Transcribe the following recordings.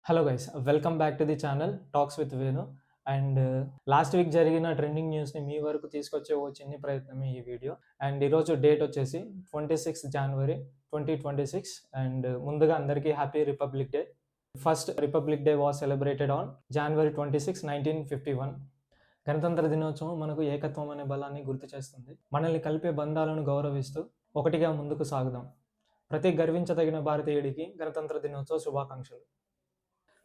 Hello guys, welcome back to the channel talks with Venu. And last week జరిగిన trending న్యూస్ని మీ వరకు తీసుకొచ్చే ఓ చిన్ని ప్రయత్నమే ఈ వీడియో. అండ్ ఈరోజు డేట్ వచ్చేసి 26 జనవరి 2026. అండ్ ముందుగా అందరికీ happy republic day. First republic day was celebrated on January 26, 1951. గణతంత్ర దినోత్సవం మనకు ఏకత్వం అనే బలాన్ని గుర్తు చేస్తుంది. మనల్ని కలిపే బంధాలను గౌరవిస్తూ ఒకటిగా ముందుకు సాగుదాం. ప్రతి గర్వించదగిన భారతీయుడికి గణతంత్ర దినోత్సవ శుభాకాంక్షలు.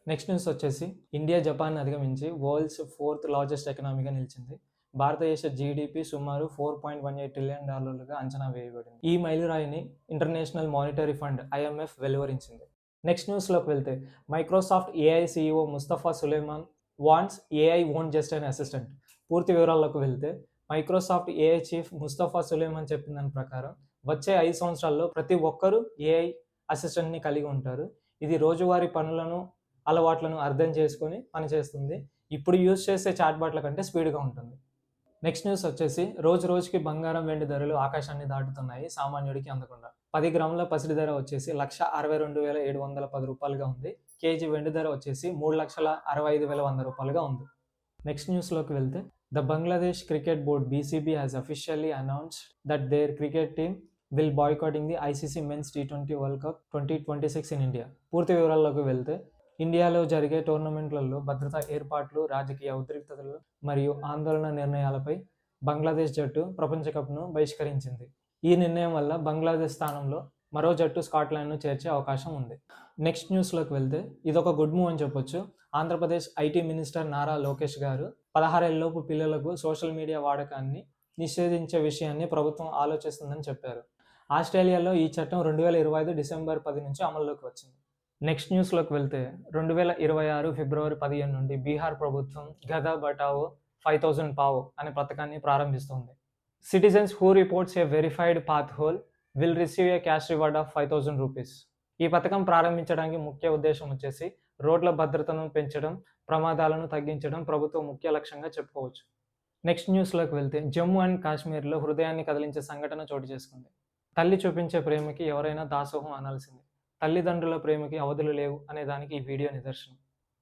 నెక్స్ట్ న్యూస్ వచ్చేసి ఇండియా జపాన్ అధిగమించి వరల్డ్స్ 4th లార్జెస్ట్ ఎకనామీగా నిలిచింది. భారతదేశ జీడిపి సుమారు $4.18 ట్రిలియన్ అంచనా వేయబడింది. ఈ మైలురాయిని ఇంటర్నేషనల్ మానిటరీ ఫండ్ IMF వెలువరించింది. నెక్స్ట్ న్యూస్లోకి వెళ్తే Microsoft AI CEO Mustafa Suleman wants AI won't just an assistant. పూర్తి వివరాల్లోకి వెళ్తే Microsoft AI chief Mustafa Suleman చెప్పిన దాని ప్రకారం వచ్చే 5 సంవత్సరాల్లో ప్రతి ఒక్కరూ AI అసిస్టెంట్ని కలిగి ఉంటారు. ఇది రోజువారీ పనులను అలవాట్లను అర్థం చేసుకొని పనిచేస్తుంది. ఇప్పుడు యూజ్ చేసే చాట్బాట్ల కంటే స్పీడ్గా ఉంటుంది. నెక్స్ట్ న్యూస్ వచ్చేసి రోజు రోజుకి బంగారం వెండి ధరలు ఆకాశాన్ని దాటుతున్నాయి, సామాన్యుడికి అందకుండా. 10 గ్రాముల పసిడి ధర వచ్చేసి $162,710 ఉంది. కేజీ వెండి ధర వచ్చేసి $3,65,100 ఉంది. నెక్స్ట్ న్యూస్లోకి వెళ్తే the Bangladesh cricket board BCB has officially announced that their cricket team will boycotting the ICC men's T20 world cup 2026 in India. పూర్తి వివరాల్లోకి వెళ్తే ఇండియాలో జరిగే టోర్నమెంట్లలో భద్రతా ఏర్పాట్లు, రాజకీయ ఉద్రిక్తతలు మరియు ఆందోళన నిర్ణయాలపై బంగ్లాదేశ్ జట్టు ప్రపంచ కప్ను బహిష్కరించింది. ఈ నిర్ణయం వల్ల బంగ్లాదేశ్ స్థానంలో మరో జట్టు స్కాట్లాండ్ను చేర్చే అవకాశం ఉంది. నెక్స్ట్ న్యూస్లోకి వెళ్తే ఇదొక గుడ్ మూవ్ అని చెప్పొచ్చు. ఆంధ్రప్రదేశ్ IT మినిస్టర్ నారా లోకేష్ గారు 16 ఏళ్లలోపు పిల్లలకు సోషల్ మీడియా వాడకాన్ని నిషేధించే విషయాన్ని ప్రభుత్వం ఆలోచిస్తుందని చెప్పారు. ఆస్ట్రేలియాలో ఈ చట్టం 2025 డిసెంబర్ 10 నుంచి అమల్లోకి వచ్చింది. నెక్స్ట్ న్యూస్లోకి వెళ్తే 2026 ఫిబ్రవరి 15 నుండి బీహార్ ప్రభుత్వం గదా బటావో 5000 పావో అనే పథకాన్ని ప్రారంభిస్తుంది. Citizens who reports A verified path whole will receive a cash reward of 5000 rupees. ఈ పథకం ప్రారంభించడానికి ముఖ్య ఉద్దేశం వచ్చేసి రోడ్ల భద్రతను పెంచడం, ప్రమాదాలను తగ్గించడం ప్రభుత్వ ముఖ్య లక్ష్యంగా చెప్పుకోవచ్చు. నెక్స్ట్ న్యూస్లోకి వెళ్తే జమ్మూ అండ్ కాశ్మీర్లో హృదయాన్ని కదిలించే సంఘటన చోటు చేసుకుంది. తల్లి చూపించే ప్రేమకి ఎవరైనా దాసోహం అనాల్సిందే. తల్లిదండ్రుల ప్రేమకి అవధులు లేవు అనే దానికి ఈ వీడియో నిదర్శనం.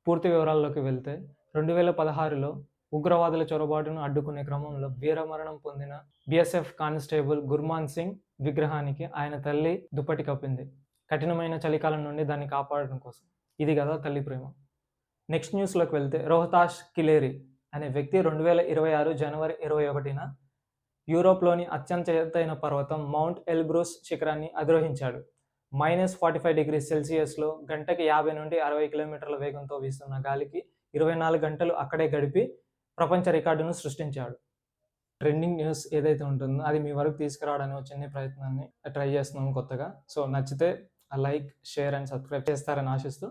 పూర్తి వివరాల్లోకి వెళ్తే 2016లో ఉగ్రవాదుల చొరబాటును అడ్డుకునే క్రమంలో వీరమరణం పొందిన BSF కానిస్టేబుల్ గుర్మాన్ సింగ్ విగ్రహానికి ఆయన తల్లి దుప్పటి కప్పింది, కఠినమైన చలికాలం నుండి దాన్ని కాపాడడం కోసం. ఇది కదా తల్లి ప్రేమ. నెక్స్ట్ న్యూస్లోకి వెళ్తే రోహతాష్ కిలేరి అనే వ్యక్తి 2026 జనవరి 21న యూరోప్లోని అత్యంత ఎత్తైన పర్వతం మౌంట్ ఎల్బ్రూస్ శిఖరాన్ని అధిరోహించాడు. -45°C గంటకి 50 నుండి 60 కిలోమీటర్ల వేగంతో వీస్తున్న గాలికి 24 గంటలు అక్కడే గడిపి ప్రపంచ రికార్డును సృష్టించాడు. ట్రెండింగ్ న్యూస్ ఏదైతే ఉంటుందో అది మీ వరకు తీసుకురావడానికి చిన్న ప్రయత్నాన్ని ట్రై చేస్తున్నాము కొత్తగా. సో నచ్చితే లైక్, షేర్ అండ్ సబ్స్క్రైబ్ చేస్తారని ఆశిస్తూ